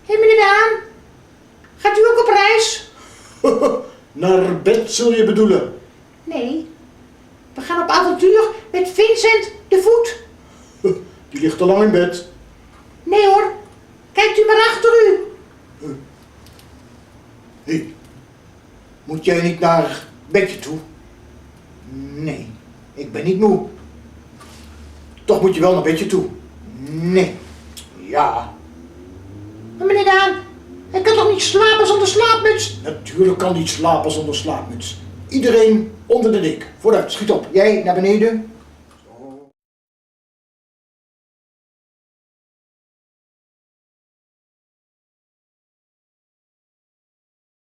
Hé, meneer Daan, gaat u ook op reis? Naar bed zul je bedoelen? Nee, we gaan op avontuur met Vincent de Voet. Die ligt al lang in bed. Nee hoor, kijkt u maar achter u. Hé, moet jij niet naar bedje toe? Nee, ik ben niet moe. Toch moet je wel naar bedje toe. Nee, ja. Maar meneer Daan, hij kan toch niet slapen zonder slaapmuts? Natuurlijk kan niet slapen zonder slaapmuts. Iedereen onder de dik. Vooruit, schiet op. Jij naar beneden.